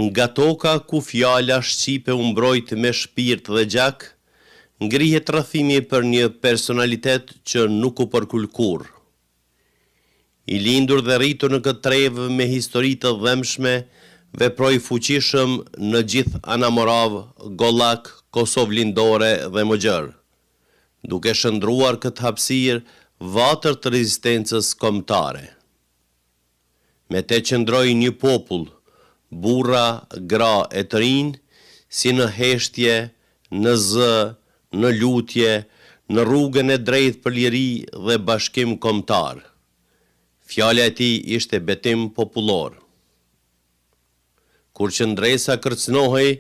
nga toka ku fjala shqipe u mbrojt me shpirt dhe gjak, ngrihet rrëfimi për një personalitet që nuk u përkul kurrë. I lindur dhe rritur në këtë trevë me histori të dhëmshme, veproi fuqishëm në gjithë Anamorav, Gollak, Kosovë Lindore dhe Mogjër, duke shndruar këtë hapësirë vatër të rezistencës kombëtare. Me te qëndroi një popull, burra, gra e të rinj, si në heshtje, në zë, në lutje, në rrugën e drejtë për liri dhe bashkim kombëtar. Fjala e tij ishte betim popullor. Kur qëndresa kërcënohej,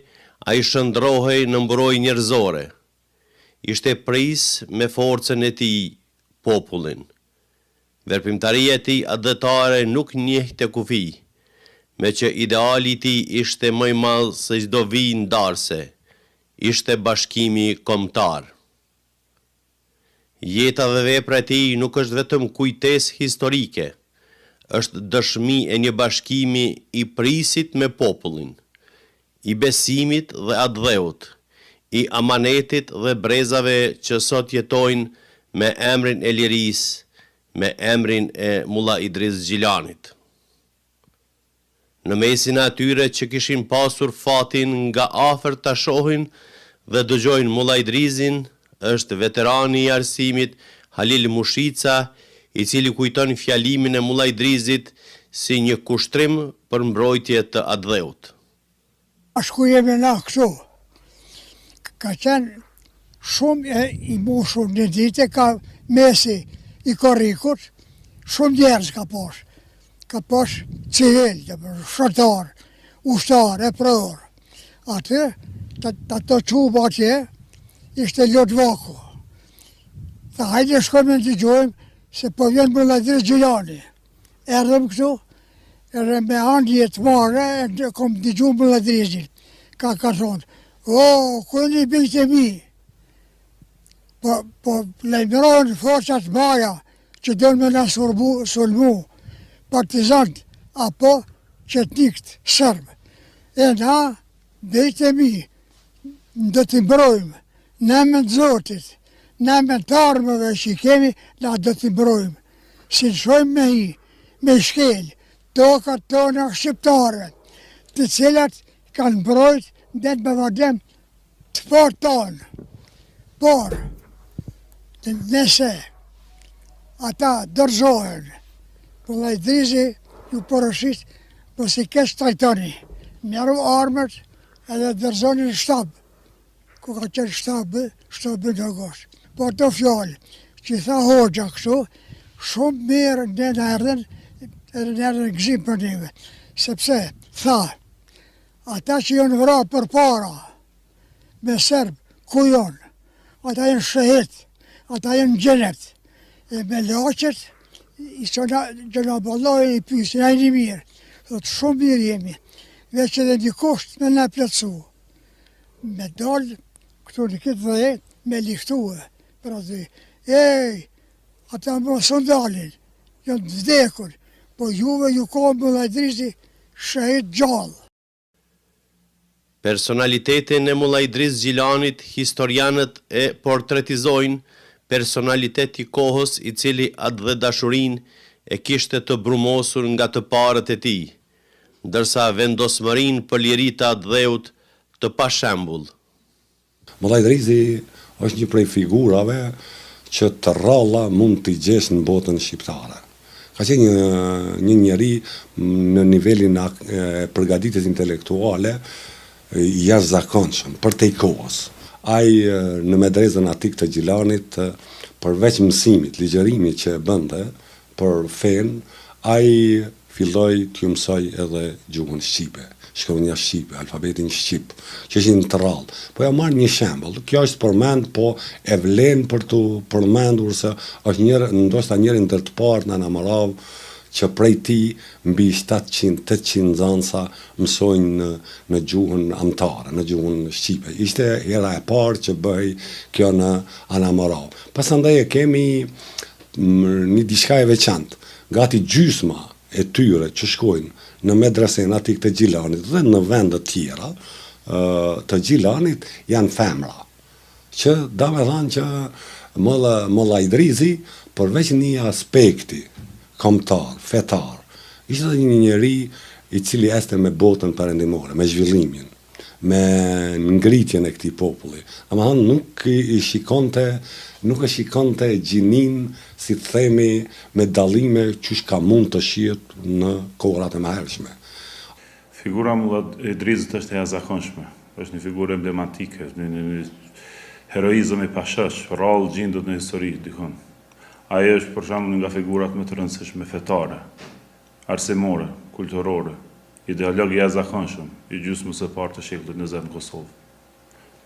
ai shndrohej në mburojë njerëzore. Ishte pris me forcën e tij popullin. Veprimtaria e tij adhetare nuk njehte kufi, me që ideali i tij ishte më i madh se çdo vijë ndarse. Ishte bashkimi kombëtar. Jeta dhe vepra e tij nuk është vetëm kujtesë historike, është dëshmi e një bashkimi i prisit me popullin, i besimit dhe atdheut, i amanetit dhe brezave që sot jetojnë me emrin e lirisë, me emrin e Mulla Idris Gjilanit. Në mesin e atyre që kishin pasur fatin nga afër ta shohin dhe dëgjojnë Mulla Idrisin, është veterani i arsimit Halil Mushica, i cili kujton fjalimin e Mulla Idrisit si një kushtrim për mbrojtje të atdheut. Ashtu jemi na këtu. Ka qenë shumë i moshur në ditë, ka mesi i korrikut, shumë njerëz ka posh. Ka posh civil, shoqtar, ushtar, e pror. Atë, ato quba atje, ishte Lodvaku. Tha, hajde shkojmë të dëgjojmë se po vjen Mulla Idris Gjilani. Erdhëm këtu, edhe me andje të mare, kom dëgju Mulla Idrisin. Ka thonë, ku e një bijtë e mi? Po lejmërojnë forcat maja që dojnë me na sulmu, partizant apo qetnikt sërbë. E na, bijtë e mi, do t'i mbrojmë, në emën të Zotit, në emën të armëve që i kemi, na do t'i mbrojmë. Si të shojmë me shkel, tokat tona shqiptare, të cilat kanë mbrojt dhe me vazhdim të fort tonë. Por, nëse ata dorëzohen, Mulla Idrisi ju porosit, po si kesh trajtoni, mjeru armët edhe dorëzoni në shtab, ku ka qenë shtabë në gosh. Po ato fjallë, që tha Hoxha kështu, shumë mirë në erdhen, edhe në erdhen gzim për neve, sepse tha, ata që jonë vra për para, me Serbë, ku jonë, ata jenë shëhit, ata jenë gjenet, e me laqet, i Gjënaballaj i pysin, a i një mirë, thotë shumë mirë jemi, veç edhe një kusht me në plëtsu. Me dalë, këtu në këtë dhe, me liftuë, pra dhe, ata më sundalin, janë të vdekur, po juve ju ka Mulla Idrisi shëhit gjallë. Personalitetin e Mulla Idris Gjilanit historianët e portretizojnë personalitet i kohës i cili atë dhe dashurin e kishte të brumosur nga të parët e tij, ndërsa vendosmërin për liri të atdheut të pashembull. Mulla Idrisi është një prej figurave që të rralla mund t'i gjesh në botën shqiptare. Ka qenë një njeri në nivelin e përgatitjes intelektuale jashtëzakonshëm për te kohës. Ai në medrezën atik të Gjilanit, përveç mësimit, ligjërimit që bënte për fen, ai filloi t'ju mësoj edhe gjuhën shqipe, shkronja shqipe, alfabetin shqip, që ishin të rrallë. Po ja marr një shembull. Kjo është përmend, po e vlen për të përmendur se është ndoshta njëri ndër të parë në Anamorav që prej ti mbi 700-800 nxënësa mësojnë në gjuhën amtare, në gjuhën shqipe. Ishte hera e parë që bëhej kjo në Anamorav. Pasandaj e kemi një diçka e veçantë. Gati gjysma e tyre që shkojnë në medresen aty të Gjilanit dhe në vende tjera të Gjilanit janë femra. Që da me thanë që Molla Idrizi, përveç një aspekti kombëtar, fetar, ishte dhe një njeri i cili este me botën perëndimore, me zhvillimin, me ngritjen e këtij populli. Domethënë nuk e shikonte gjinin, si të themi, me dallime çush ka mund të shihet në kohrat e mëhershme. Figura Molla Idrizit është e jashtëzakonshme, është një figurë emblematike, një heroizëm i pashash, rallë gjindët në histori, dikon. Ajo është për shembull nga figurat më të rëndësishme fetare, arsimore, kulturore, ideolog i jashtëzakonshëm i gjysmës së parë të shekullit 20 në Kosovë.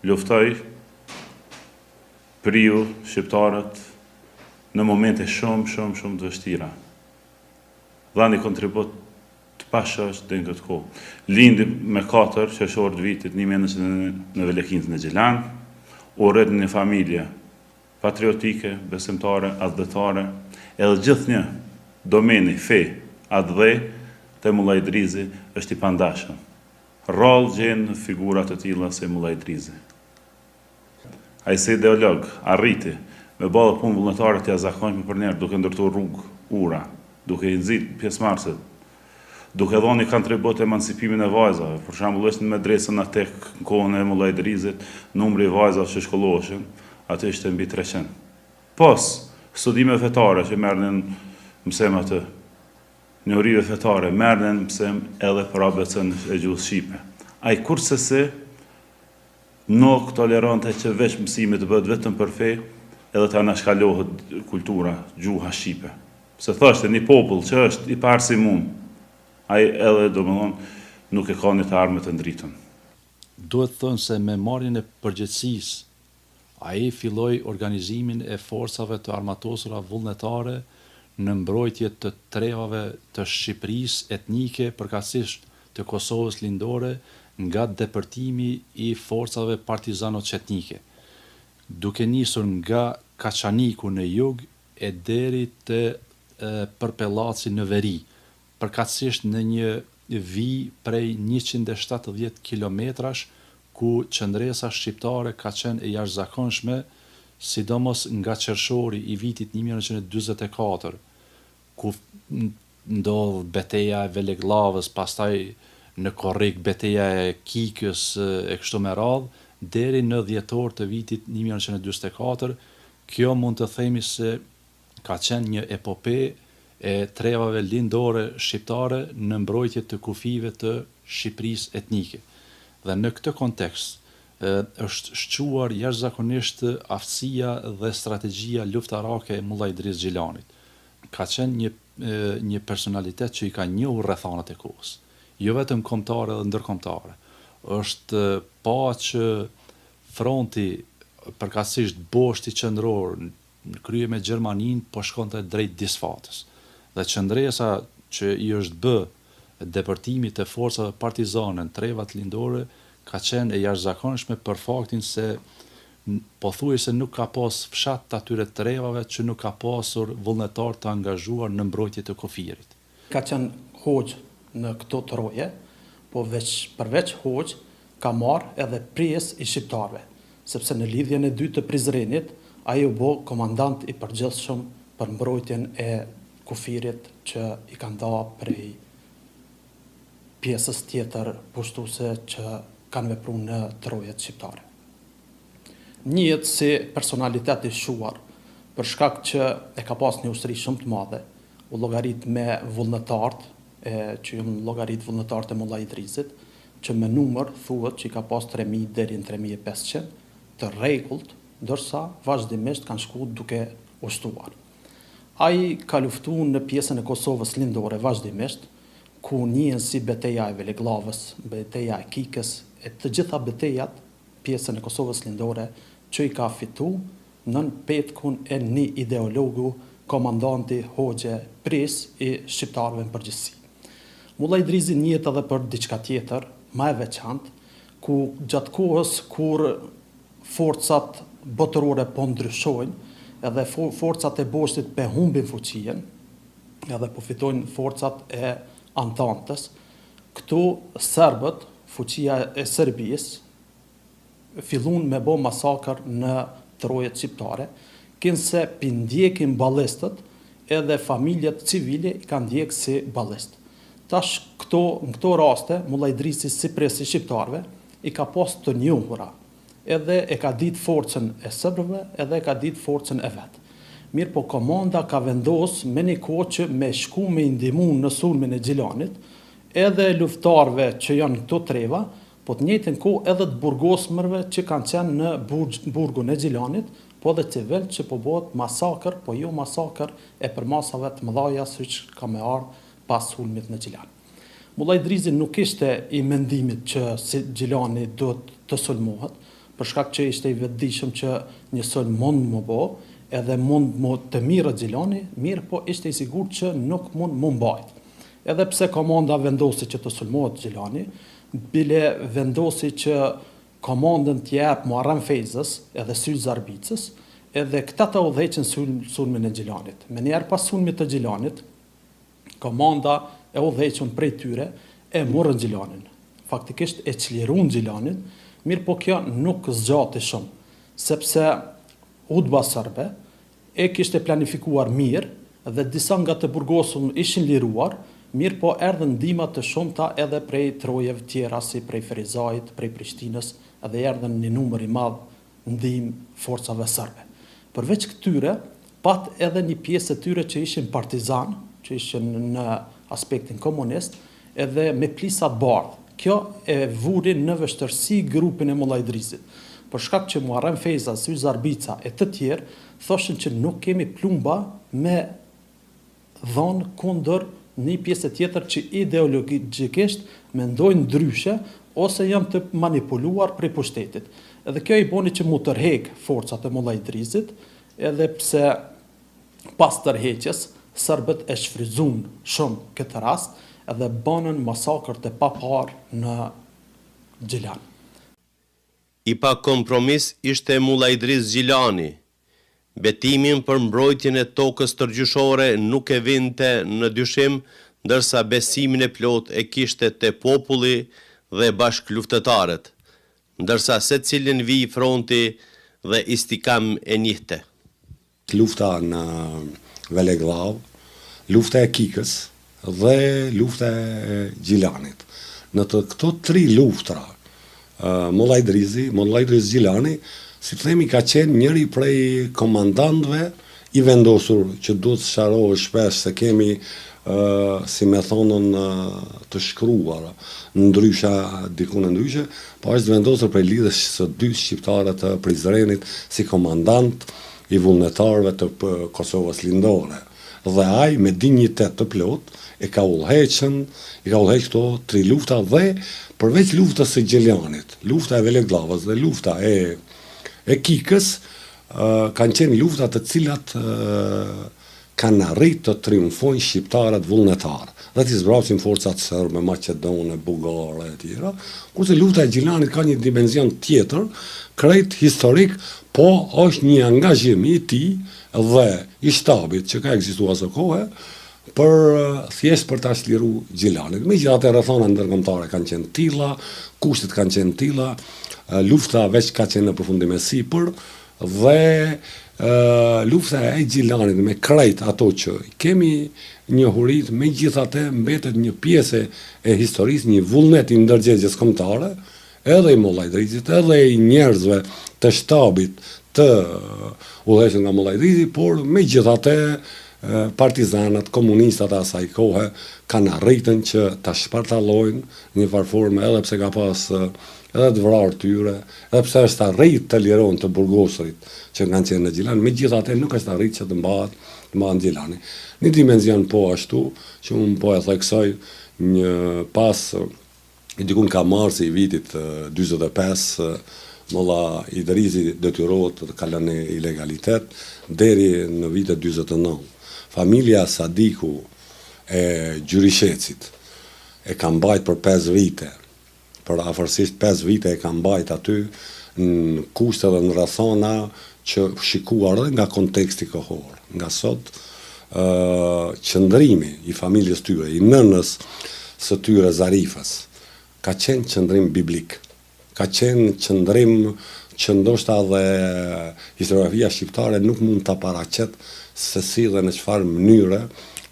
Luftoi për ju shqiptarët në momente shumë të vështira. Dha një kontribut të pashash deri në këtë kohë. Lindi me 4 qershor të vitit 1900 në Velekinës në Gjilan, u rrit në një familje patriotike, besimtare, adhëtare, edhe gjithnjë domeni fe, adhë te Molla Idrizi është i pandashëm. Rrallë gjenë figurat të tilla si Molla Idrizi. Ai si ideolog arriti me ballë punë vullnetare të jashtëzakonshme për njerë, duke ndërtuar rrugë, ura, duke i nxit pjesëmarrësit, duke dhënë kontribut emancipimin e vajzave. Për shembull, është në medresën atë në kohën e Molla Idrizit, numri i vajzave që shkolloheshin, atë ishte mbi 300. Pos studime fetare që merrnin mësim atë, njohurive fetare, merrnin mësim edhe për ABC-n e gjuhës shqipe. Ai kurse nuk tolerante që veç mësimi të bëhet vetëm për fe, edhe të anashkalohet kultura, gjuha shqipe. Se thoshte një popull që është i parsimum, ai edhe domethënë nuk e ka një të armë të ndritën. Duhet thënë se me marrjen e përgjegjësisë, ai filloi organizimin e forcave të armatosura vullnetare në mbrojtje të trevave të Shqipërisë etnike, përkatësisht të Kosovës lindore, nga depërtimi i forcave partizano-çetnike, duke nisur nga Kaçaniku në jug e deri te Përpellaci në veri, përkatësisht në një vijë prej 170 kilometrash, ku qëndresa shqiptare ka qenë e jashtëzakonshme, sidomos nga qershori i vitit 1944, ku ndodh beteja e Veleglavës, pastaj në korrik beteja e Kikës e kështu me radhë, deri në dhjetor të vitit 1944, kjo mund të themi se ka qenë një epope e trevave lindore shqiptare në mbrojtje të kufive të Shqipërisë etnike. Dhe në këtë kontekst është shquar jashtëzakonisht aftësia dhe strategjia luftarake e Molla Idriz Gjilanit. Ka qenë një personalitet që i ka njohur rrethanat e kohës, jo vetëm kombëtare dhe ndërkombëtare. Është pa që fronti përkatësisht boshti qendror në krye me Gjermaninë po shkonte drejt disfatës. Dhe qëndresa që i është bë depërtimit të forcave partizane në trevat lindore ka qenë e jashtëzakonshme për faktin se pothuajse nuk ka pas fshat të atyre trevave që nuk ka pasur vullnetar të angazhuar në mbrojtje të kufirit. Ka qenë hoxh në këto troje, po përveç hoxh ka marrë edhe prijes i shqiptarëve, sepse në lidhjen e dytë të Prizrenit ai u bë komandant i përgjithshëm për mbrojtjen e kufirit që i kanë dhënë prej pjesës tjetër pushtuese që kanë vepruar në trojet shqiptare. Njihet si personalitet i shuar, për shkak që e ka pas një ushtri shumë të madhe, u llogarit me vullnetarët, që janë llogarit vullnetarët e Molla Idrizit, që me numër thuhet që i ka pas 3000 deri në 3500 të rregullt, ndërsa vazhdimisht kanë shkuar duke ushtuar. Ai ka luftuar në pjesën e Kosovës lindore vazhdimisht, ku njihen si beteja e Veleglavës, beteja e Kikës, e të gjitha betejat pjesën e Kosovës lindore që i ka fitu nën petkun e një ideologu, komandanti hoxhe pris i shqiptarëve në përgjithësi. Molla Idrizi njihet edhe për diçka tjetër, më e veçantë, ku gjatë kohës kur forcat botërore po ndryshojnë, edhe forcat e boshtit pe humbin fuqinë, edhe po fitojnë forcat e Antantes. Këtu serbët, fuqia e Serbisë, fillun me bo masakër në trojet shqiptare, kinse pindjekin balistët edhe familjet civile i kanë ndjekë si balist. Tash në këto raste, Mulla Idrisi si presi shqiptarve i ka pas të njohura, edhe e ka ditë forcën e serbëve, edhe e ka ditë forcën e vetë. Mirë po komanda ka vendos me një kohë që me shku me indimu në sulmin e Gjilanit, edhe luftarve që janë këto treva, po të njëjtën kohë edhe të burgosmërve që kanë qenë në burgun e Gjilanit, po dhe civil që po bëhet masakër, po jo masakër e përmasave të mëdhaja siç ka me ardhë pas sulmit në Gjilan. Mulla Idrisi nuk ishte i mendimit që si Gjilani duhet të sulmohet, për shkak që ishte i vetëdijshëm që një sulm mund më bo, edhe mund më të mirë Gjilani, mirë po ishte i sigurt që nuk mund më mbajt. Edhe pse komanda vendosi që të sulmohet Gjilani, bile vendosi që komandën të jep Muharrem Fejzës edhe Syl Zarbicës, edhe këta të udhëheqin sulmin e Gjilanit. Me njerë pas sulmit të Gjilanit, komanda e udhëheqën prej tyre e morën Gjilanin. Faktikisht e çlirun Gjilanin, mirë po kjo nuk zgjati shumë, sepse udhba serbe e kishte planifikuar mirë dhe disa nga të burgosur ishin liruar, mirë po erdhën ndihma të shumta edhe prej trojeve tjera si prej Ferizajit, prej Prishtinës, edhe erdhën një numër i madh ndihmë forcave serbe. Përveç këtyre, pat edhe një pjesë e tyre që ishin partizan, që ishin në aspektin komunist, edhe me plisat bardhë. Kjo e vuri në vështërsi grupin e Mulla Idrisit. Për shkak që Muharrem Fejza, Syl Zarbica e të tjerë, thoshin që nuk kemi plumba me dhonë kundër një pjesë tjetër që ideologjikisht mendojnë ndryshe ose janë të manipuluar prej pushtetit. Edhe kjo i boni që mu tërheq forcat e Mulla Idrisit, edhe pse pas tërheqjes, serbët e shfryzun shumë këtë rast, edhe banën masakër të papar në Gjilan. I pa kompromis ishte Mulla Idris Gjilani. Betimin për mbrojtjen e tokës tërgjyshore nuk e vinte në dyshim, ndërsa besimin e plot e kishte te populli dhe bashkëluftëtarët, ndërsa secilin vi i fronti dhe istikam e njihte. Lufta në Veleglav, lufta e Kikës dhe lufta e Gjilanit. Në të këto tri luftra, Mulla Idris Gjilani, si të themi, ka qenë njëri prej komandantëve i vendosur që duhet sqarohet shpesh se kemi, si me thonën, të shkruar ndryshe, diku në ndryshe, po është vendosur prej lidhjes së dy shqiptarë të Prizrenit si komandant i vullnetarëve të Kosovës lindore. Dhe ai me dinjitet të plot i ka udhëheqën këto tri lufta dhe përveç luftës së Gjilanit, lufta e Veleglavës dhe lufta e Kikës, kanë qenë lufta të cilat kanë arritë të triumfojnë shqiptarët vullnetarë dhe t'i zbrasin forcat serbe, maqedone, bugare e tjera, kurse lufta e Gjilanit ka një dimension tjetër, krejt historik, po është një angazhim i tij dhe i shtabit që ka ekzistuar së kohë thjesht për ta çliruar Gjilanin. Megjithatë rrethana ndërkombëtare kanë qenë tilla, kushtet kanë qenë tilla, lufta veç ka qenë në përfundim e sipër dhe lufta e Gjilanit me krejt ato që kemi njohurit, megjithatë mbetet një pjesë e historisë, një vullnet i ndërgjegjes kombëtare, edhe i Mulla Idrisit, edhe i njerëzve të shtabit të udhëhequr nga Mulla Idrisi, por megjithatë partizanat, komunistat e asaj kohe kanë arritën që ta shpartallojnë një farforme, edhe pse ka pas edhe të vrarë tyre, edhe pse është arrit të liron të burgosurit që kanë qenë në Gjilan, megjithatë nuk është arrit që të mbahet Gjilani. Një dimension po ashtu, që unë po e theksoj një pas dikun ka marsi i vitit 45, Mulla Idrisi detyrohet të kalon në ilegalitet deri në vitet 49. Familja Sadiku e Gjyrishecit e ka mbajt për 5 vite, për afërsisht 5 vite e ka mbajt aty në kushte dhe në rrethana që shikuar edhe nga konteksti kohor. Nga sot qëndrimi i familjes tyre, i nënës së tyre Zarifës, ka qenë qëndrim biblik. Ka qenë qëndrim që ndoshta dhe historiografia shqiptare nuk mund të paraqet se si dhe në çfarë mënyre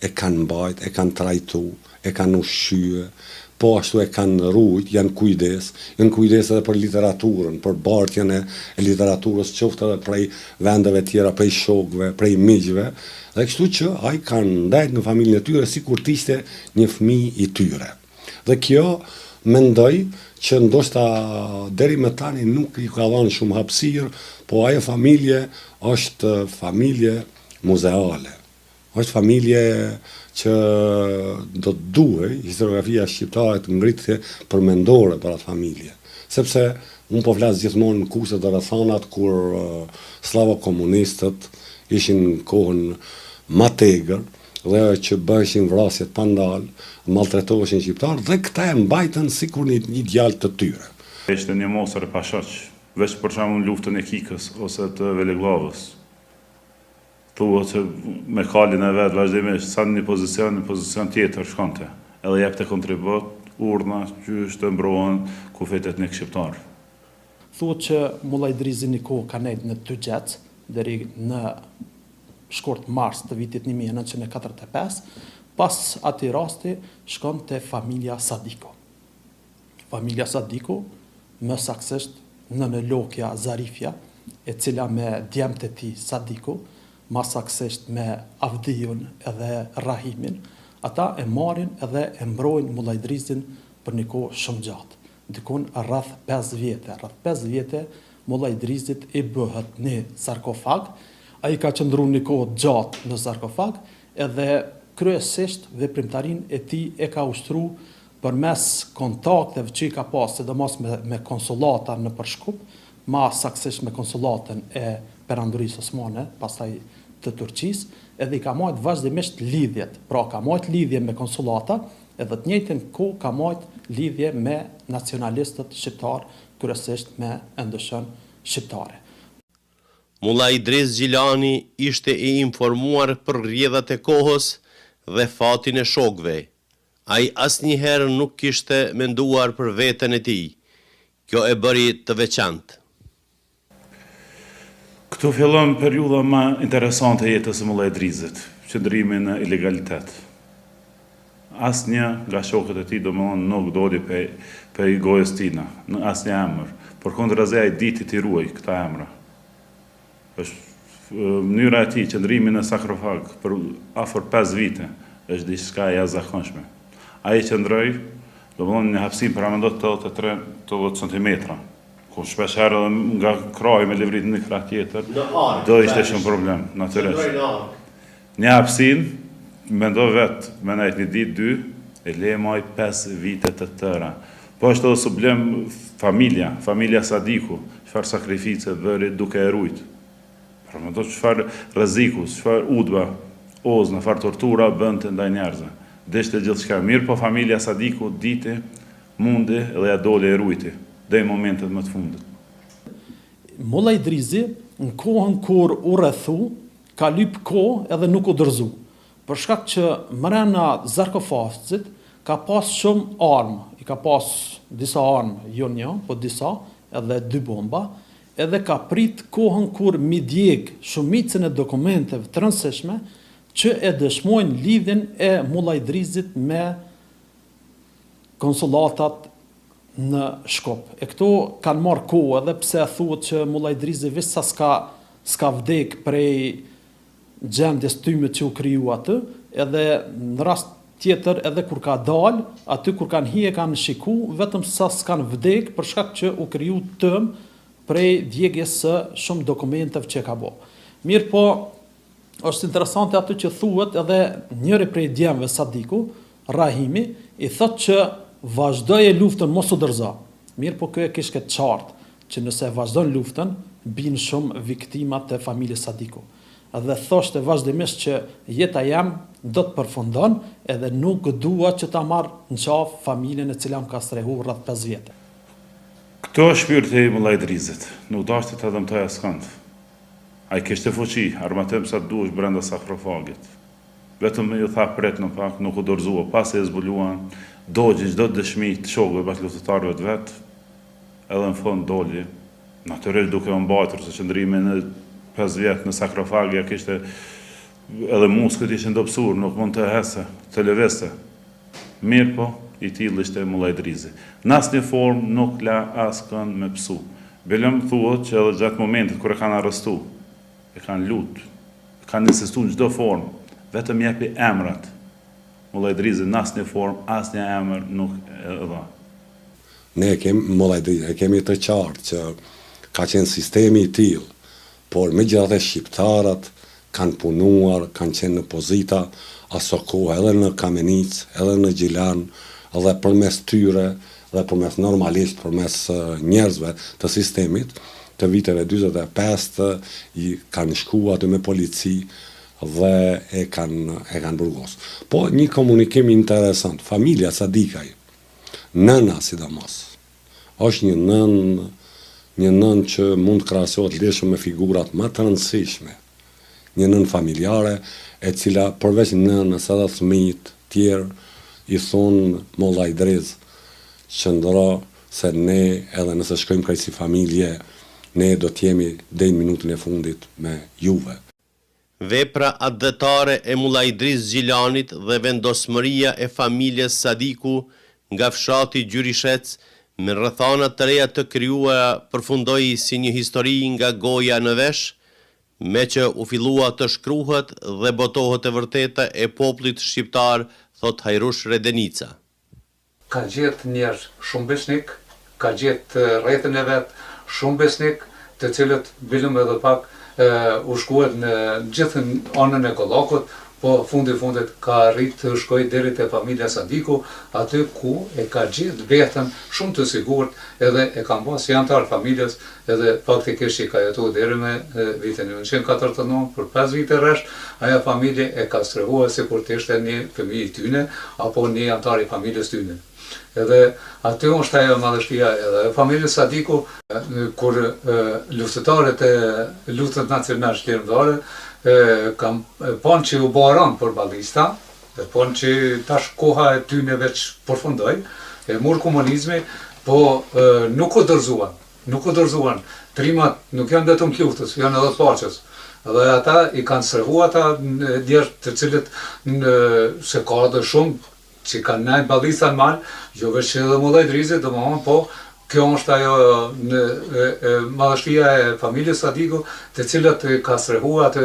e kanë mbajt, e kanë trajtu, e kanë ushqyer, po ashtu e kanë rujt, janë kujdes edhe për literaturën, për bartjen e literaturës, qoftë edhe prej vendeve tjera, prej shokëve, prej miqve, dhe kështu që ai kanë ndajt në familjen e tyre sikur të ishte një fëmijë i tyre. Dhe kjo mendoj që ndoshta deri më tani nuk i ka dhënë shumë hapësirë, po ajo familje është familje muzeale. Është familje që do të duhej historiografia shqiptare të ngritë përmendore për atë familje. Sepse unë po flas gjithmonë në kurset dhe rrethanat kur slavo-komunistët ishin në kohën më tegër dhe që bëheshin vrasjet pa ndalë, maltretoheshin shqiptarë dhe këta e mbajtën sikur një djalë të tyre. Ishte një mosër e pashoq, veç për shembull luftën e Kikës ose të Veleglavës. Thuhet që me kalin e vetë vazhdimisht, sa në një pozicion tjetër shkonte, edhe jep të kontribut, urna, që është të mbrohen kufetet në shqiptarë. Thuhet që Mulla Idrizi një kohë ka nejtë në Tëgjeç, deri në shkurt mars të vitit 1945, pas ati rasti shkon të familja Sadiko. Familja Sadiko, më saksisht në Lokja Zarifja, e cila me djemët e tij Sadiko, ma saksisht me Avdiun edhe Rahimin, ata e marrin edhe e mbrojnë Mulla Idrizin për një kohë shumë gjatë. Dikun rreth 5 vjetë. Rreth 5 vjetë Mulla Idrizit i bëhet një sarkofag, ai ka qëndruar një kohë gjatë në sarkofag, edhe kryesisht veprimtarin e tij e ka ushtruar përmes kontakteve që i ka pas, sidomos me konsulata në Shkup, ma saksisht me konsulatën e Perandorisë Osmane, pastaj të Turqisë, edhe i ka marrë vazhdimisht lidhjet. Pra ka marrë lidhje me konsulata, edhe të njëjtën kohë ka marrë lidhje me nacionalistët shqiptar, kryesisht me NDSH-n shqiptare. Mulla Idriz Gjilani ishte i informuar për rrjedhat e kohës dhe fatin e shokëve. Ai asnjëherë nuk kishte menduar për veten e tij. Kjo e bëri të veçantë. Këtu fillon periudha më interesante e jetës së Mulla Idrizit, qëndrimi në ilegalitet. Asnjë nga shokët e tij domthonë nuk doli pe gojës tina, në asnjë emër. Përkundërzi ai diti t'i ruaj këta emra. Është mënyra e tij qëndrimi në sarkofag për afër 5 vite është diçka e jashtëzakonshme. Ai qëndroi, domthonë në hapësinë për amendot 83-80 cm. Ku shpesh herë nga kraji me levrit në krah tjetër, do ishte shumë problem, natyrisht. Një hapësinë, mendo vetë, me najtë një ditë, 2, e le maj 5 vite të tëra. Po është edhe sublem familja Sadiku, çfarë sakrifice bëri duke e rujt. Pra mendo çfarë rrezikus, çfarë udhba, ozna, çfarë tortura bënte ndaj njerëzve. Deshte gjithçka mirë, po familja Sadiku diti mundi dhe ja doli e rujti. Dhe i momentet më të fundit. Mulla Idrizi, në kohën kur u rrethu, ka lyp kohë edhe nuk u dërzu. Për shkak që mrena sarkofagit ka pas shumë armë. I ka pas disa armë, jo një, po disa, edhe 2 bomba, edhe ka prit kohën kur mi djeg shumicën e dokumenteve të rëndësishme që e dëshmojnë lidhjen e Mulla Idrizit me konsulatat në Shkup. E këto kanë marrë kohë, edhe pse thuhet që Mulla Idrizi veç sa s'ka vdek prej gjendjes tyme që u kriju aty, edhe në rast tjetër edhe kur ka dalë, aty kur kanë hije kanë shiku, vetëm sa s'kanë vdek për shkak që u kriju tëm prej djegjes së shumë dokumenteve që ka bo. Mirë po, është interesante aty që thuhet edhe njëri prej djemve Sadiku, Rahimi, i thot që vazhdoje luftën mos u dërza. Mirë po kjo e kish këtë qartë, që nëse vazhdon luftën, binë shumë viktimat të familjes Sadiku. Dhe thoshte vazhdimisht që jeta jam do të përfundon edhe nuk dua që ta marr në qafë familjen e cila më ka strehu rreth 5 vjetë. Këto është shpirti i Mulla Idrizit, nuk dashte ta dëmtojë askënd. Ai kishte fuqi, armatëm sa duhesh brenda sarkofagit. Vetëm ju tha pret në pak, nuk u dorëzua, pas e zbuluan, dogji çdo dëshmi të shokëve bashkëluftëtarëve të vet, edhe në fund doli, natyrisht duke u mbajtur se qëndrimi në 5 vjet në sarkofag ja kishte edhe muskët ishin dobësur, nuk mund të hese, të lëveste. Mirë po, i tillë ishte Mullaj Drizi. Në asnjë formë nuk la askën me psu. Belëm thuhet që edhe gjatë momentit kur e kanë arrestu, e kanë lutë, kanë insistuar në çdo formë, vetëm jepi emrat. Mullaj Drizi në asnjë formë, asnjë emër nuk e dha. Ne Mullaj Drizi, kemi të qartë që ka qenë sistemi i tillë, por megjithatë shqiptarët kanë punuar, kanë qenë në pozita aso kohë edhe në Kamenic, edhe në Gjilan, edhe përmes tyre, dhe përmes normalisht, përmes njerëzve të sistemit, të viteve 45 i kanë shku aty me polici dhe e kanë burgos. Po një komunikim interesant, familja Sadikaj, nëna sidomos, është një nën që mund të krahasohet lehtë me figurat më të rëndësishme. Një nën familjare, e cila përveç nënës edhe fëmijët tjerë i thonë Mullaj Driz, qëndro se ne edhe nëse shkojmë krejt si familje, ne do t'jemi deri në minutën e fundit me juve. Vepra adhetare e Mullaj Driz Gjilanit dhe vendosmëria e familjes Sadiku nga fshati Gjyrishec me rrethana të reja të krijuara përfundoi si një histori nga goja në vesh, me që u fillua të shkruhet dhe botohet e vërteta e popullit shqiptar, thot Hajrush Redenica. Ka gjetë njerëz shumë besnik, ka gjetë rrethin e vet shumë besnik, të cilët bilëm edhe pak u shkuet në gjithë anën e Kollakut, po fundit ka arrit të shkoj deri te familja Sadiku, aty ku e ka gjetë veten shumë të sigurt, edhe e ka mbas si antar familjes, edhe faktikisht i ka jetuar deri me vitin 1949 për 5 vite rresht, ajo familje e ka strehuar sikur të ishte një fëmijë i tyne apo një antar i familjes tyne. Edhe aty është ajo madhështia edhe familjes Sadiku, kur luftëtarët e luftës nacionale shqiptare kam panë që u baran për balista, panë që tash koha e tyne veç përfundoi, e mur komunizmi, po nuk u dorëzuan. Trimat nuk janë vetëm luftës, janë edhe paqes. Dhe ata i kanë strehu ata djerë të cilët se ka dhe shumë që kanë nejtë balista në malë, jo veç që edhe Mullaj Drizi, po kjo është ajo madhështia e familjes Sadiku, të cilët ka strehu atë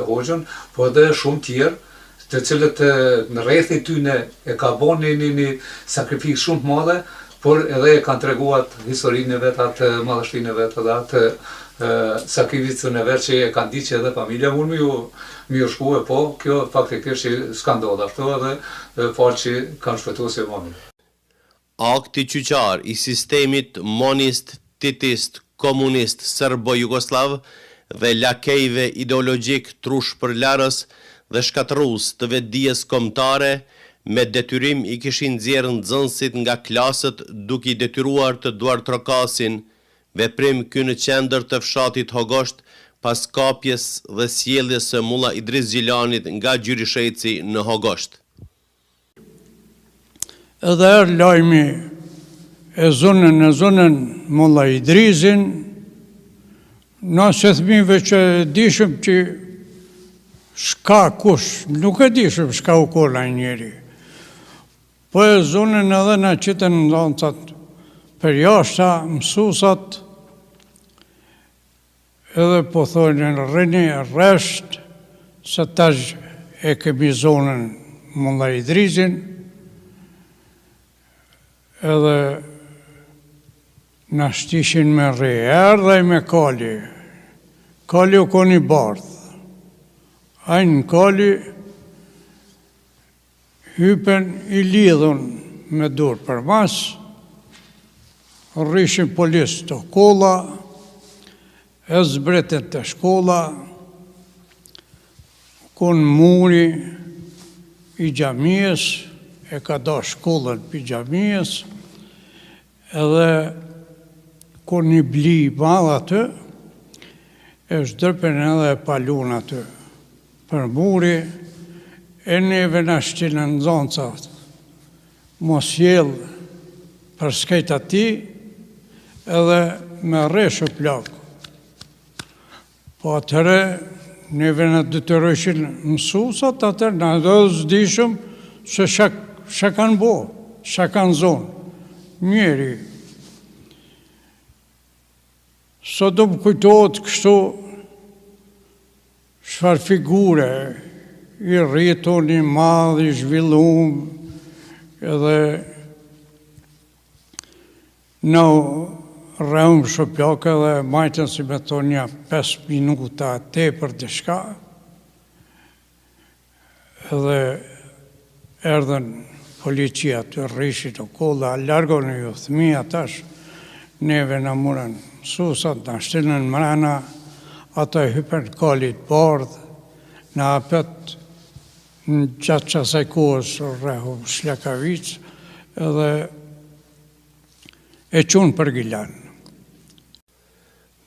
hoxhën, po edhe shumë tjerë, të cilët në rrethi tyne e ka bën një sakrificë shumë të madhe, por edhe e kanë treguar historinë e vet, atë madhështinë e vet, edhe atë sakrificën e vet që e kanë ditë që edhe familja mund mi u shkue, po kjo faktikisht s'ka ndodhur ashtu edhe fal që kanë shpëtuar si mami. Akti qyqar i sistemit monist, titist, komunist, serbo-jugoslav dhe lakejve ideologjik trush për larës dhe shkatrus të vetdijes kombëtare, me detyrim i kishin nxjerrë nxënësit nga klasët duke i detyruar të duartrokasin, veprim ky në qendër të fshatit Hogosht pas kapjes dhe sjelljes së Mullaj Driz Gjilanit nga Gjyrisheci në Hogosht. Edhe lajmi e zonën Mullaj Drizin, nëse thmive që dishëm që shka kush, nuk e dishëm shka u kolla njeri. Po e zonën edhe në qitën ndancat për jashta, mësusat, edhe po thonë rëni resht, se tash e kemi zonën Mullaj Drizin, edhe në shtishin me rejër dhe me kali. Kali u koni bardh. Ajnë në kali hypen i lidhun me dur për mas, rrishin polis të shkolla, e zbretin të shkolla, kun muri i gjamiës, e ka da shkollën për gjamiës, edhe kur një bli madh aty, e shdërpen edhe palun aty për muri, e neve në shqinë në zonëcat, mos jelë për skejt ati, edhe me reshë plakë. Po atëre, neve në detyrojshin mësusat, atër në edhe zdishëm se shë kanë bo, shë kanë zonë. Njeri, sot do më kujtojtë kështu çfarë figure i rritur, i madh, i zhvillum, edhe në rrëm shoplak edhe majtën si me thonja 5 minuta tepër diçka, edhe erdhen policia të rrishin të kolla, largon e ju thmija tash, neve në murën susat, në shtinën mrena, ata e hypen kalit bardh, në apet në gjatë qasaj kohës rrehu Shlakavic, edhe e qunë për Gilan.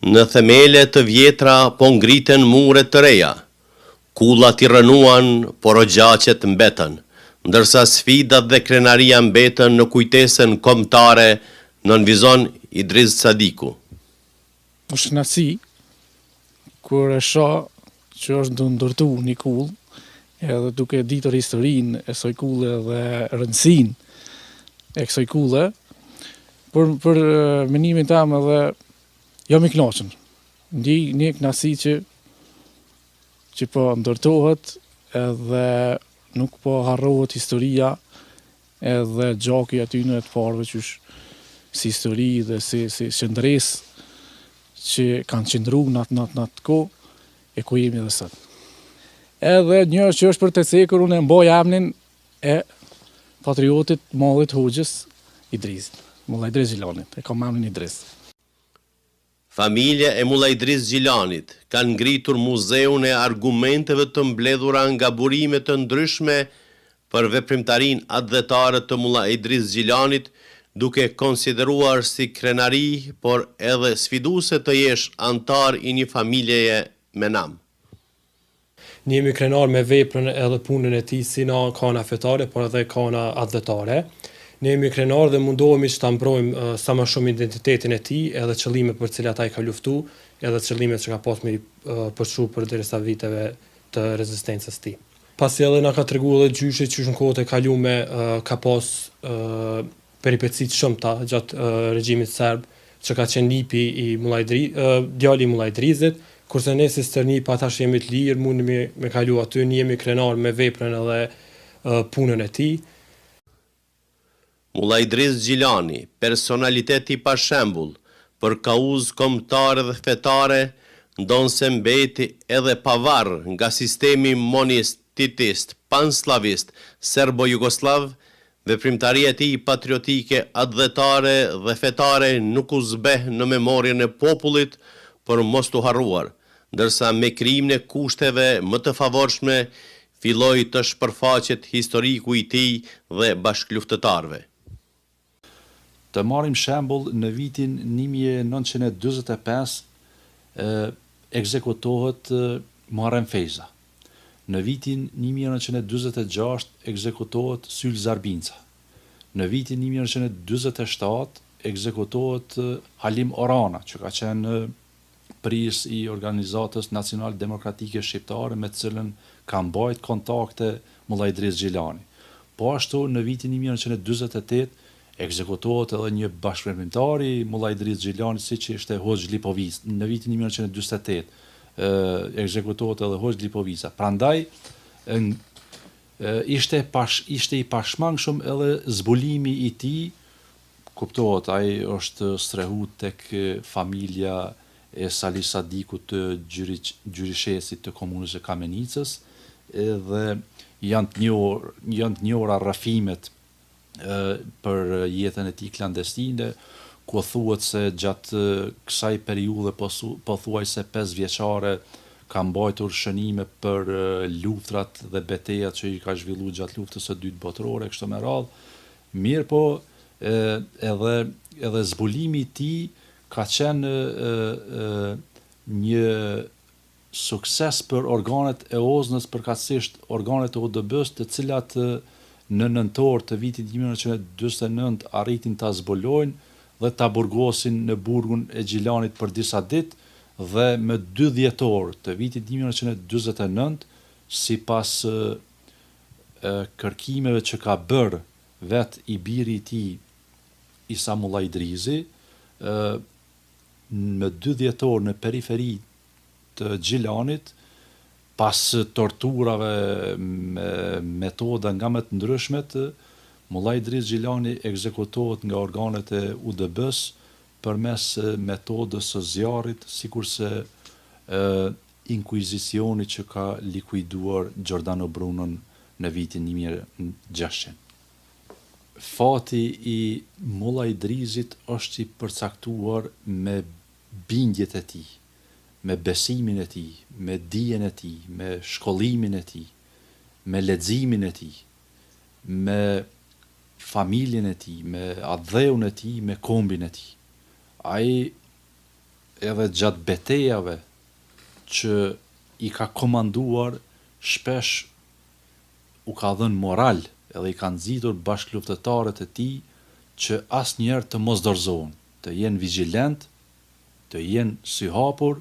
Në themele të vjetra po ngriten mure të reja, kullat i rënuan, por ogjaqet mbetën, ndërsa sfidat dhe krenaria mbetën në kujtesën kombëtare, nënvizon Idris Sadiku. Është kënaqësi kur e shoh që është ndërtu një kull, edhe duke ditur historinë e kësaj kulle dhe rëndësinë e kësaj kulle, për menimin tam edhe jam i kënaqur. Ndjej një kënaqësi që po ndërtohet edhe nuk po harrohet historia edhe gjoki aty në të parëve që si histori dhe si qëndresë që kanë qëndru në atë kohë e ku jemi dhe sot. Edhe një që është për të cekur, unë e mboj emrin e patriotit mallit Hoxhës Idrisit, Mulla Idris Gjilanit, e kam emrin Idris. Familja e Mulla Idris Gjilanit kanë ngritur muzeun e argumenteve të mbledhura nga burime të ndryshme për veprimtarin atdhetare të Mulla Idris Gjilanit, duke konsideruar si krenari, por edhe sfiduse të jesh antar i një familjeje me nam. Ne jemi krenar me veprën edhe punën e tij si në kana fetare, por edhe kana atdhetare. Ne jemi krenar dhe mundohemi që ta mbrojmë sa më shumë identitetin e tij, edhe qëllimet për të cilat ai ka luftu, edhe qëllimet që ka pas me përshu për derisa viteve të rezistencës tij. Pasi edhe na ka treguar edhe gjyshi që në kohët e kaluame ka pas peripetësit shumëta gjatë regjimit serb, që ka qenë nipi i djali i Mulla Idrisit, kurse ne si stërni pa tash jemi të lirë, mundemi me kalu aty, ne jemi krenar me veprën edhe punën e tij. Mulla Idris Gjilani, personaliteti pa shembull, për kauzë kombëtare dhe fetare, ndonë se mbeti edhe pavar nga sistemi monistitist, panslavist, serbo-jugoslav, veprimtaria e tij patriotike, atdhetare dhe fetare nuk u zbeh në memorien e popullit për mos të harruar, ndërsa me krijimin e kushteve më të favorshme filloi të shpërfaqet historiku i tij dhe bashkëluftëtarëve. Të marrim shembull, në vitin 1945 ekzekutohet Muharrem Feyza. Në vitin 1946 ekzekutohet Syl Zarbinca. Në vitin 1947 ekzekutohet Halim Orana, që ka qenë pris i Organizatës Nacional Demokratike Shqiptare, me të cilën ka mbajt kontakte Mulla Idris Gjilani. Po ashtu në vitin 1948 ekzekutohet edhe një bashkëpunëtar i Mulla Idris Gjilani, siç ishte Hoxh Lipovic. Në vitin 1948 ekzekutohet edhe Hoxh Lipovica. Prandaj ishte i pashmangshëm edhe zbulimi i tij, kuptohet, ai është strehut tek familja e Salih Sadikut të gjyrishesit të komunës së Kamenicës, dhe janë të njohura rrëfimet për jetën e tij klandestine, ku thuhet se gjatë kësaj periudhe pothuajse 5 vjeçare ka mbajtur shënime për luftrat dhe betejat që i ka zhvilluar gjatë luftës së dytë botërore, kështu me radhë. Mirë po, edhe zbulimi i tij ka qenë një sukses për organet e OZN-s, përkatësisht organet e ODB-s, të cilat në nëntor të vitit 1949 arritin ta zbulojnë dhe ta burgosin në burgun e Gjilanit për disa ditë, dhe më 2 dhjetor të vitit 1949, sipas kërkimeve që ka bërë vet i biri i tij Isa Mullajdrizi, më 2 dhjetor në periferi të Gjilanit, pas torturave me metoda nga më të ndryshmet, Mullajdriz Gjilani ekzekutohet nga organet e UDB-s përmes metodës së zjarrit, sikurse inkuizicioni që ka likuiduar Giordano Brunën në vitin 1600. Fati i Mullajdrizit është i përcaktuar me bindjet e tij, me besimin e tij, me dijen e tij, me shkollimin e tij, me leximin e tij, me familjen e tij, me adheun e tij, me kombin e tij. Ai edhe gjatë betejave që i ka komanduar, shpesh u ka dhënë moral, edhe i kanë nxitur bashkëluftëtarët e tij që asnjëherë të mos dorëzohen, të jenë vigjilent, të jenë syhapur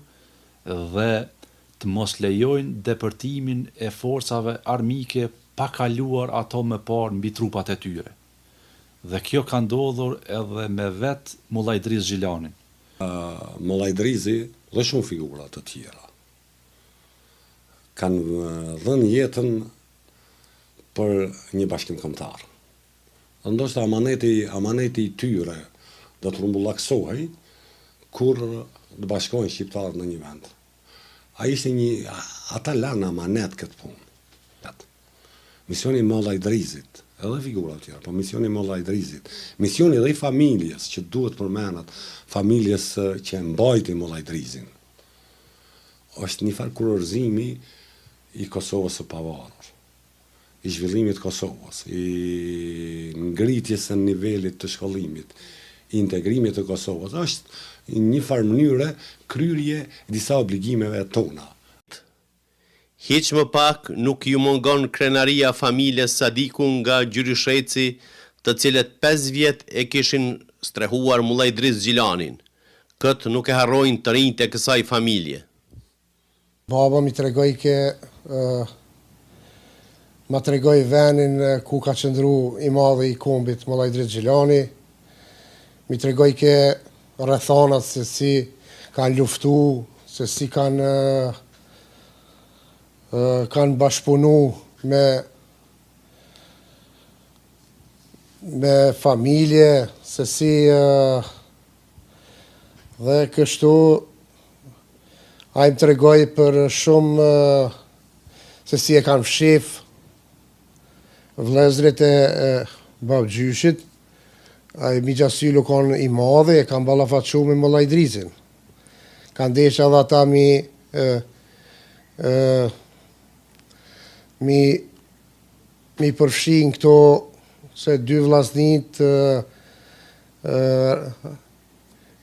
dhe të mos lejojnë depërtimin e forcave armike pa kaluar ato më parë mbi trupat e tyre. Dhe kjo ka ndodhur edhe me vet Mullajdriz Gjilanin. Mullajdrizi dhe shumë figura të tjera kanë dhënë jetën për një bashkim kombëtar. Ndoshta amaneti i tyre do të rrumbullaksohej kur të bashkohen shqiptarët në një vend. Ata lanë amanet këtë punë. Misioni Mullajdrizit, edhe figura të tjera, po misioni Mullajdrizit, misioni dhe i familjes që duhet përmenat, familjes që mbajti Mullajdrizin, është një farë kurorëzimi i Kosovës së pavarur, i zhvillimit Kosovës, i ngritjes së nivelit të shkollimit, i integrimit të Kosovës, është një farë mënyre kryrje disa obligimeve tona. Hiq më pak nuk ju mungon krenaria familjes Sadiku nga Gjyrisheci, të cilët 5 vjet e kishin strehuar Mullajdriz Gjilanin. Këtë nuk e harrojnë të rinjtë e kësaj familje. Baba mi tregoj ma tregoj venin ku ka qëndru i madhe i kombit Mullajdriz Gjilani, mi tregoj rrethanat se si kanë luftu, se si kanë bashkëpunu me familje, se si dhe kështu a im tregoj për shumë se si e kanë fshif vlezrit e babgjyshit, a i Migjasylu kanë i madhe, e kanë ballafaqu me Mullajdrizin. Kanë desha dhe ata mi përfshin këto se 2 vllaznit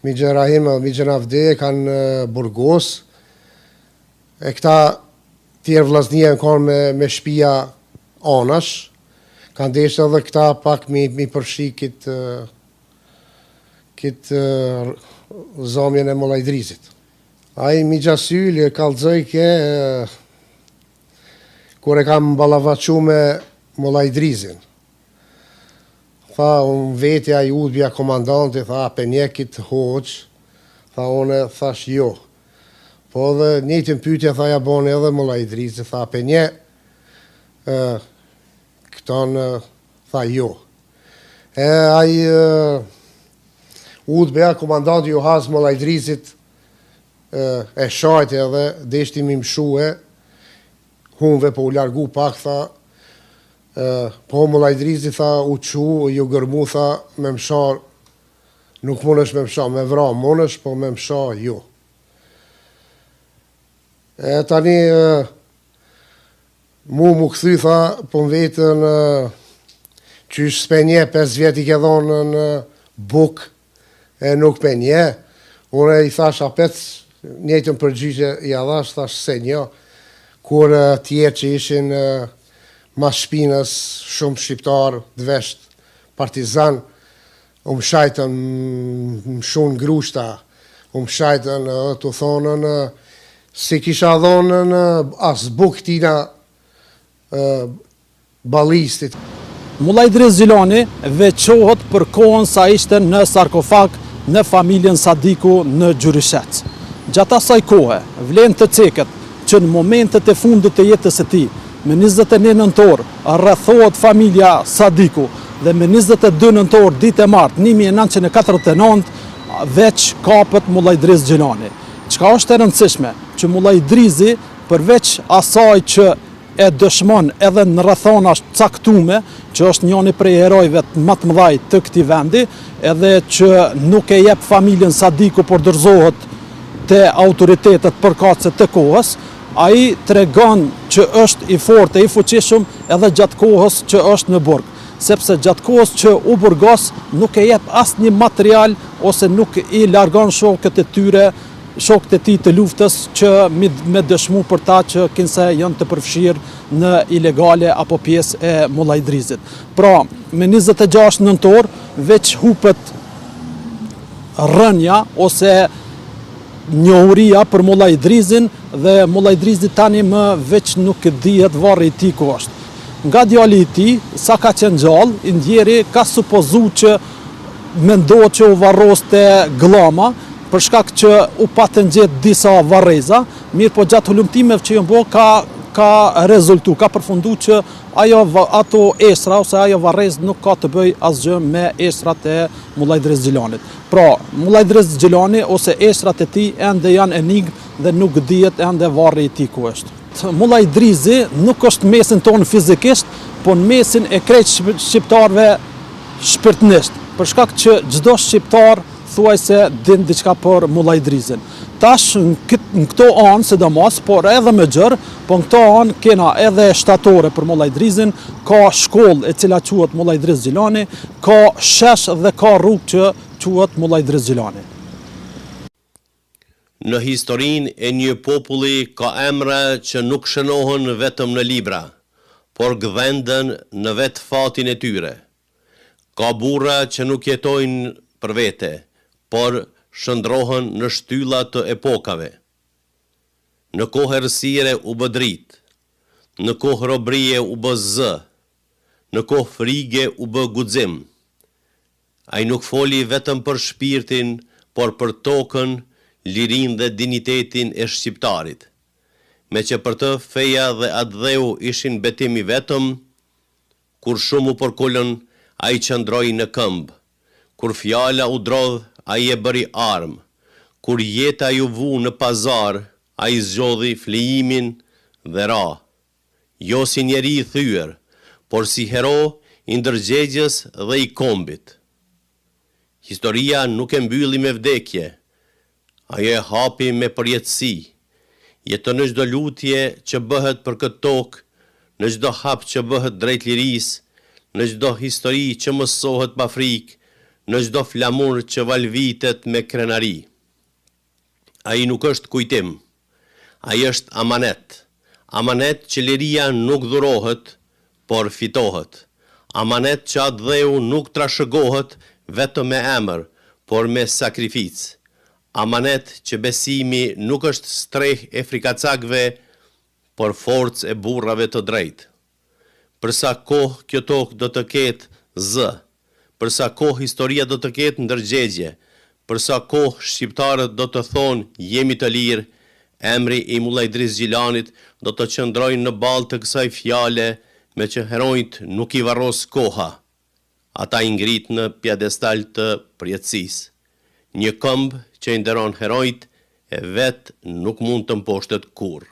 Migjen Rahim dhe Migjen Avde kanë burgos, e këta tjerë vllaznia kanë me shtëpia anash, kanë desha edhe këta pak mi përfshi këtë zamjen e Mullajdrizit. Ai Migjasyl kallëzoj kur e kam ballafaqu me Mullajdrizin. Tha, unë vetja i udhbja komandanti, tha, penjekit hoq, tha, une thash jo. Po dhe njëtën pyetja tha ja bone edhe Mullajdrizit, tha, penje, këton, tha, jo. E ai udhbja komandanti Johaz Mullajdrizit e shajt edhe deshti mi mshue, hunve po u largu pak, tha, po Mullajdrizi, tha, u qu, ju gërmu, tha, me msha, nuk munësh me msha, me vra munësh, po me msha, jo. E tani, mu këthy, tha, po më vetën, qysh s'penje, 5 vjet i ke dhonë në buk, e nuk penje, unë i thash apet, njëjtën përgjigje i adhash, thash se një, kur tjerë që ishin mas shpinës, shumë shqiptarë, dvesht, partizan, shajtën shumë grushta, shajtën të thonën, si kisha dhonën as buk tina balistit. Mullaj Idris Gjilani veçohet për kohën sa ishte në sarkofag në familjen Sadiku në Gjyrishet. Gjata asaj kohe, vlen të ceket që në momentet e fundit të jetës e tij, me 29 nëntor, rrethohet familja Sadiku dhe me 22 nëntor ditë e martë 1949 veç kapet Mullaj Idris Gjilani. Çka është e rëndësishme, që Mullaj Idrizi përveç asaj që e dëshmon edhe në rrethana caktume, që është njëri prej herojve më të mëdhej të këtij vendi, edhe që nuk e jep familjen Sadiku, por dorëzohet te autoritetet përkatëse të kohës, ai tregon që është i fortë, i fuqishëm edhe gjatë kohës që është në burg, sepse gjatë kohës që u burgos nuk e jep asnjë material ose nuk i largon shokët e tyre, shokët e tij të luftës që me dëshmu për ta që kinse janë të përfshirë në ilegale apo pjesë e Mullaj Idrizit. Pra, me 26 nëntor veç hupet rënja ose njohuria për Mullaj Idrizin dhe Mullaj Idrizi tani më veç nuk dihet varri i tij ku është. Nga djali i tij, sa ka qenë gjallë, i ndjeri ka supozu që mendohet që u varroste Glama, për shkak që u patën gjetë disa varreza, mirë po gjatë hulumtimeve që janë bërë ka rezultu, ka përfundu që ato esra ose ajo varrez nuk ka të bëj asgjë me esrat e Mullaj Idris Gjilanit. Pra, Mullaj Idris Gjilani ose esrat e tij ende janë enigmë dhe nuk dihet ende varri i tij ku është. Mullaj Idrizi nuk është mesin tonë fizikisht, po në mesin e krejt shqiptarve shpirtnisht, për shkak që çdo shqiptar thuaj se din diçka për Mullaj Idrizin. Tash në këto anë, sidomos, por edhe më gjërë, po në këto anë kena edhe shtatore për Mullaj Idrizin, ka shkollë e cila quhet Mullaj Idris Gjilani, ka shesh dhe ka rrugë që quhet Mullaj Idris Gjilani. Në historinë e një populli ka emra që nuk shënohen vetëm në libra, por gdhenden në vetë fatin e tyre. Ka burra që nuk jetojnë për vete, por shëndrohen në shtylla të epokave. Në kohë errësire u bë dritë, në kohë robrie u bë zë, në kohë frige u bë guxim. Ai nuk foli vetëm për shpirtin, por për tokën, lirinë dhe dinitetin e shqiptarit. Me që për të feja dhe atdheu ishin betimi vetëm, kur shumë u përkullën, ai qëndroi në këmbë, kur fjala u drodh, ai e bëri armë, kur jeta ju vu në pazar, ai zgjodhi flijimin dhe ra. Jo si njeri i thyer, por si hero i ndërgjegjës dhe i kombit. Historia nuk e mbylli me vdekje, ajo e hapi me përjetësi. Jeton në çdo lutje që bëhet për këtë tokë, në çdo hap që bëhet drejt lirisë, në çdo histori që mësohet pa frikë, në çdo flamur që valvitet me krenari. Ai nuk është kujtim, ai është amanet. Amanet që liria nuk dhurohet, por fitohet. Amanet që atdheu nuk trashëgohet vetëm me emër, por me sakrificë. Amanet që besimi nuk është streh e frikacakve, por forcë e burrave të drejtë. Përsa kohë kjo tokë do të ketë zë, përsa kohë historia do të ketë ndërgjegje, përsa kohë shqiptarët do të thonë jemi të lirë, emri i Mullaj Idris Gjilanit do të qëndrojnë në balë të kësaj fjale, me që herojt nuk i varros koha. Ata i ngrit në pjedestal të përjetësisë. Një këmbë që i nderon herojt e vetë nuk mund të mposhtet kur.